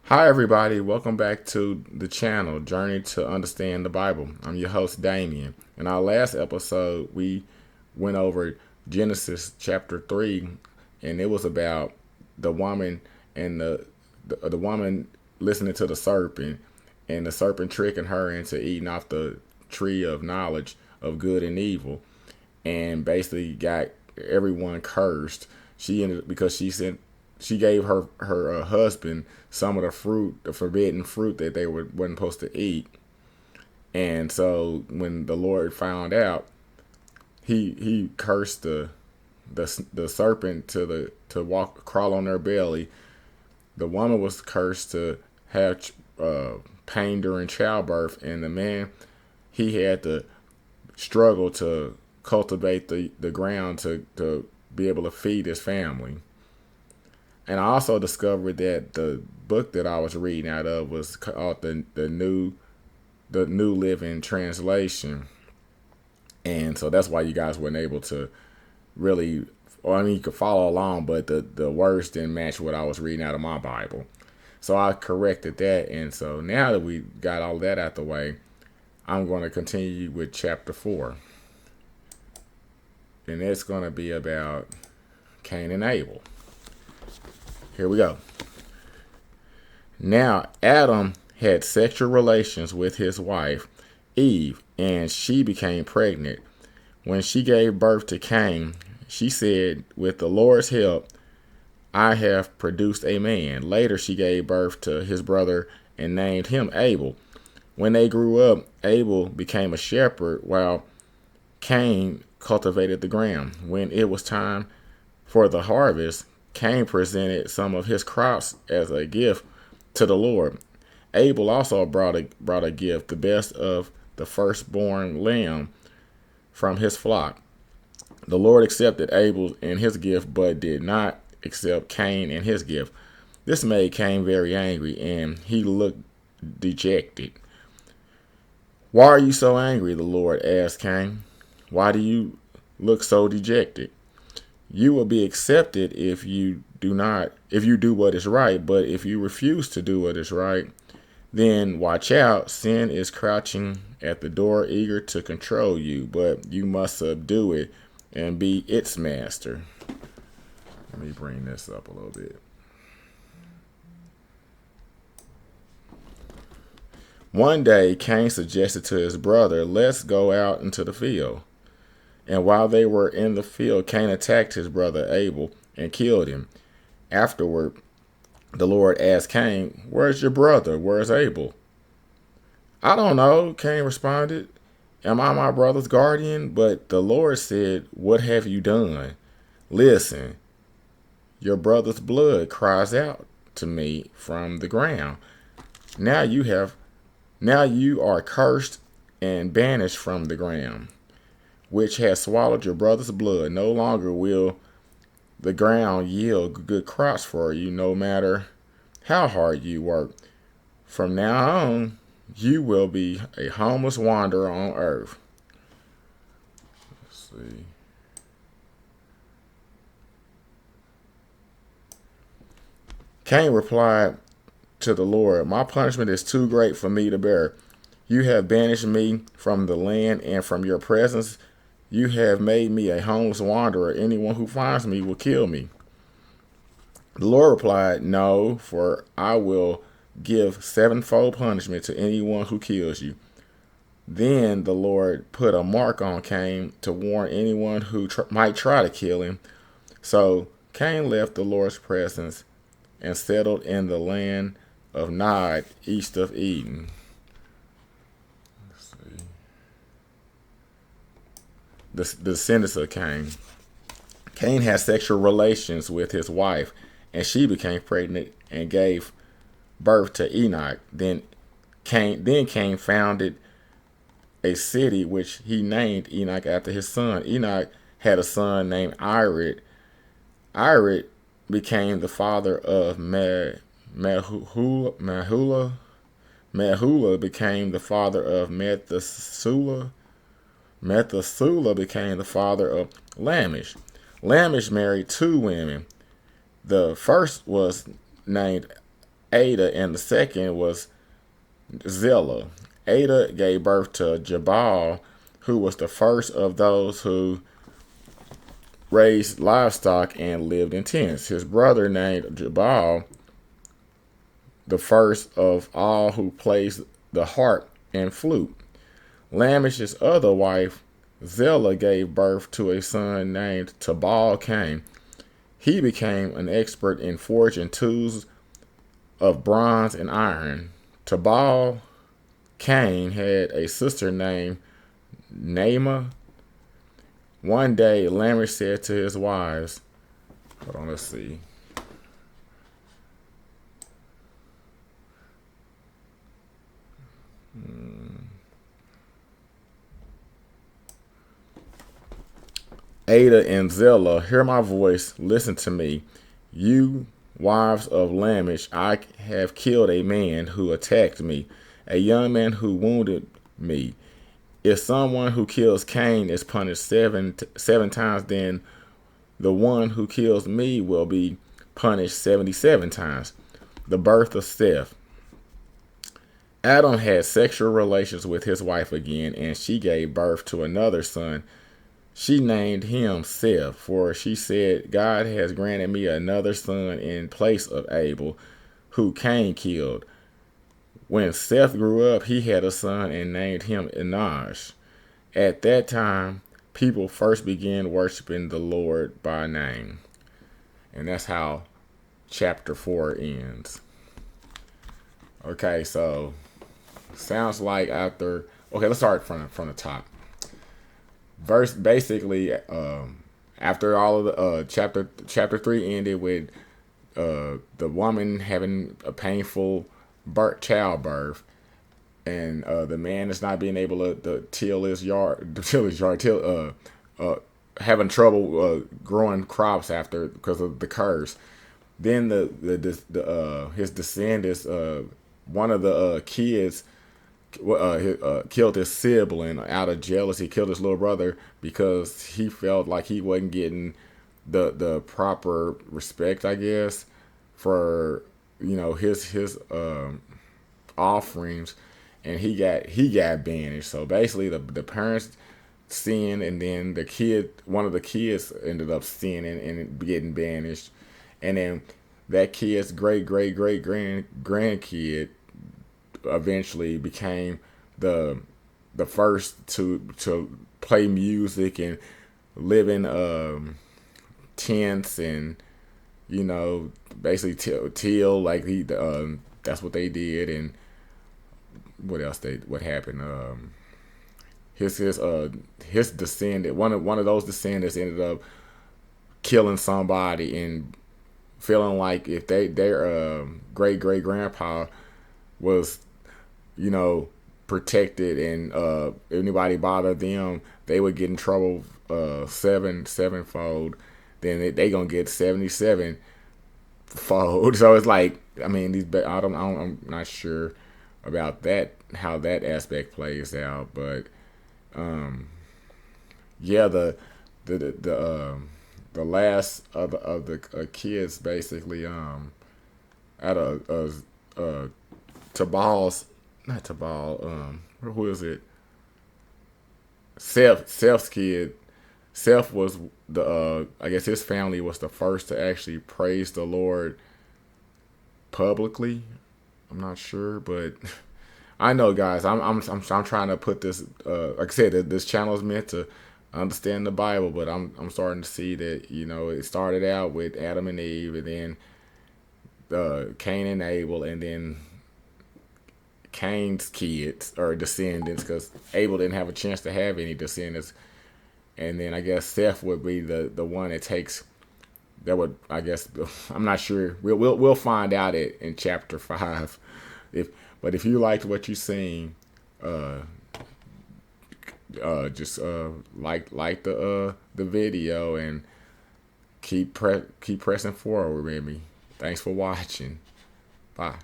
Hi, everybody. Welcome back to the channel, Journey to Understand the Bible. I'm your host, Damien. In our last episode, we went over Genesis chapter 3, and it was about the woman and the woman listening to the serpent, and the serpent tricking her into eating off the tree of knowledge of good and evil, and basically got everyone cursed. She ended because she gave her husband some of the fruit, the forbidden fruit that they wasn't supposed to eat. And so when the Lord found out, he cursed the serpent to walk crawl on their belly. The woman was cursed to have pain during childbirth, and the man, he had to struggle to cultivate the ground to be able to feed his family. And I also discovered that the book that I was reading out of was called the New Living Translation, and so that's why you guys weren't able to really. Or I mean, you could follow along, but the words didn't match what I was reading out of my Bible. So I corrected that, and so now that we got all that out the way, I'm going to continue with chapter 4, and it's going to be about Cain and Abel. Here we go. Now, Adam had sexual relations with his wife, Eve, and she became pregnant. When she gave birth to Cain, she said, "With the Lord's help, I have produced a man." Later, she gave birth to his brother and named him Abel. When they grew up, Abel became a shepherd while Cain cultivated the ground. When it was time for the harvest, Cain presented some of his crops as a gift to the Lord. Abel also brought a gift, the best of the firstborn lamb from his flock. The Lord accepted Abel and his gift, but did not accept Cain and his gift. This made Cain very angry, and he looked dejected. "Why are you so angry?" the Lord asked Cain. "Why do you look so dejected? You will be accepted if you do what is right, but if you refuse to do what is right, then watch out. Sin is crouching at the door, eager to control you, but you must subdue it and be its master." Let me bring this up a little bit. One day, Cain suggested to his brother, "Let's go out into the field." And while they were in the field, Cain attacked his brother Abel and killed him. Afterward, the Lord asked Cain, "Where's your brother? Where's Abel?" "I don't know," Cain responded. "Am I my brother's guardian?" But the Lord said, "What have you done? Listen, your brother's blood cries out to me from the ground. Now you are cursed and banished from the ground, which has swallowed your brother's blood. No longer will the ground yield good crops for you, no matter how hard you work. From now on, you will be a homeless wanderer on earth." Let's see. Cain replied to the Lord, "My punishment is too great for me to bear. You have banished me from the land, and from your presence you have made me a homeless wanderer. Anyone who finds me will kill me." The Lord replied, "No, for I will give sevenfold punishment to anyone who kills you." Then the Lord put a mark on Cain to warn anyone who might try to kill him. So Cain left the Lord's presence and settled in the land of Nod, east of Eden. Let's see. The descendants of Cain. Cain had sexual relations with his wife, and she became pregnant and gave birth to Enoch. Then Cain founded a city which he named Enoch after his son. Enoch had a son named Irid. Irid became the father of Mahula. Mahula became the father of Methuselah. Methuselah became the father of Lamech. Lamech married two women. The first was named Ada, and the second was Zillah. Ada gave birth to Jabal, who was the first of those who raised livestock and lived in tents. His brother named Jabal, the first of all who plays the harp and flute. Lamech's other wife, Zillah, gave birth to a son named Tubal Cain. He became an expert in forging tools of bronze and iron. Tubal Cain had a sister named Naamah. One day, Lamech said to his wives, hold on, let's see. Ada and Zillah, hear my voice, listen to me. You wives of Lamech, I have killed a man who attacked me, a young man who wounded me. If someone who kills Cain is punished seven times, then the one who kills me will be punished 77 times. The birth of Seth. Adam had sexual relations with his wife again, and she gave birth to another son. She named him Seth, for she said, God has granted me another son in place of Abel, who Cain killed. When Seth grew up, he had a son and named him Enosh. At that time, people first began worshiping the Lord by name. And that's how chapter 4 ends. Okay, so sounds like after, okay, let's start from the top. Verse basically, after all of the chapter 3 ended with the woman having a painful childbirth, and the man is not being able to till his yard, having trouble growing crops after because of the curse. Then his descendants, one of the kids killed his sibling out of jealousy, killed his little brother because he felt like he wasn't getting the proper respect, I guess, for his offerings, and he got banished. So basically the parents sinned, and then one of the kids ended up sinning and getting banished, and then that kid's great grandkid eventually became the first to play music and live in tents, and basically till like that's what they did. And what happened, his descendant, one of those descendants ended up killing somebody and feeling like if their great grandpa was protected, and if anybody bothered them, they would get in trouble sevenfold. Then they gonna get 77 fold. So it's like, I mean, I'm not sure about that, how that aspect plays out, but yeah, the last of the kids basically out of Tabal's, not Tabal, who is it? Seth's kid. Seth was I guess his family was the first to actually praise the Lord publicly. I'm not sure, but I know, guys. I'm trying to put this. Like I said, this channel is meant to understand the Bible, but I'm starting to see that it started out with Adam and Eve, and then Cain and Abel, and then Cain's kids or descendants, because Abel didn't have a chance to have any descendants, and then I guess Seth would be the one that takes. That would, I guess, I'm not sure. We'll find out in chapter 5. But if you liked what you seen, just like the video, and keep pressing forward, baby. Thanks for watching. Bye.